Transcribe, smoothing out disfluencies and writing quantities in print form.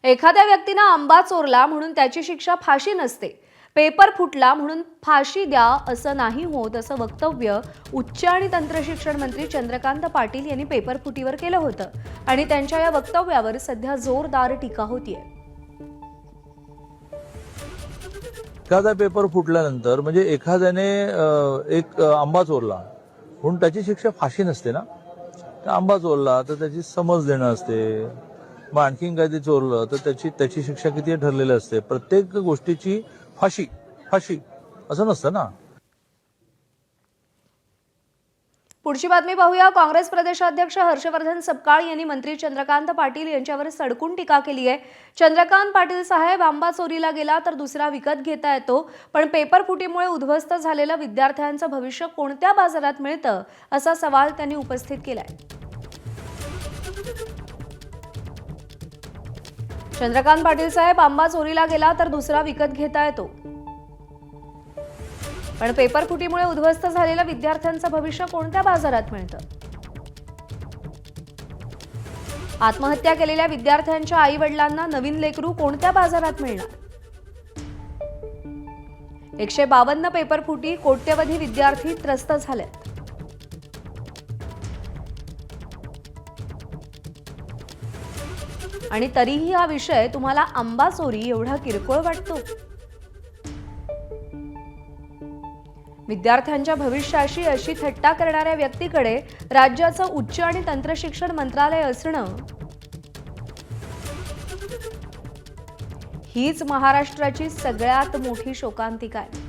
एखाद्या व्यक्तीने आंबा चोरला म्हणून त्याची शिक्षा फाशी नसते, पेपर फुटला म्हणून फाशी द्या असं नाही होत, असं वक्तव्य उच्च आणि तंत्रशिक्षण मंत्री चंद्रकांत पाटील यांनी पेपर फुटीवर केलं होतं आणि त्यांच्या या वक्तव्यावर सध्या जोरदार टीका होतीये. एखादा पेपर फुटल्यानंतर म्हणजे एखाद्याने एक आंबा चोरला म्हणून त्याची शिक्षा फाशी नसते ना. आंबा चोरला तर त्याची समज देणं असते, मग आणखीन काही चोरलं तर त्याची शिक्षा किती ठरलेली असते. प्रत्येक गोष्टीची फाशी फाशी असं नसतं ना. पुढची बातमी पाहूया. काँग्रेस प्रदेशाध्यक्ष हर्षवर्धन सपकाळ यांनी मंत्री चंद्रकांत पाटील यांच्यावर सडकून टीका केली आहे. चंद्रकांत पाटील साहेब, आंबा चोरीला गेला तर दुसरा विकत घेता येतो, पण पेपर फुटीमुळे उद्ध्वस्त झालेल्या विद्यार्थ्यांचं भविष्य कोणत्या बाजारात मिळतं, असा सवाल त्यांनी उपस्थित केलाय. चंद्रकांत पाटील साहेब, आंबा चोरीला गेला तर दुसरा विकत घेता येतो, पण पेपर फुटीमुळे उद्ध्वस्त झालेल्या विद्यार्थ्यांचं भविष्य कोणत्या बाजारात मिळतं? आत्महत्या केलेल्या विद्यार्थ्यांच्या आई वडिलांना नवीन लेकरू कोणत्या बाजारात मिळणार? 152 पेपर फुटी, कोट्यवधी विद्यार्थी त्रस्त झालेत. आणि तरीही हा विषय तुम्हाला आंबा चोरी एवढा किरकोळ वाटतो? विद्यार्थ्यांच्या भविष्याशी अशी थट्टा करणाऱ्या व्यक्तीकडे राज्याचं उच्च आणि तंत्रशिक्षण मंत्रालय असणं हीच महाराष्ट्राची सगळ्यात मोठी शोकांतिका आहे.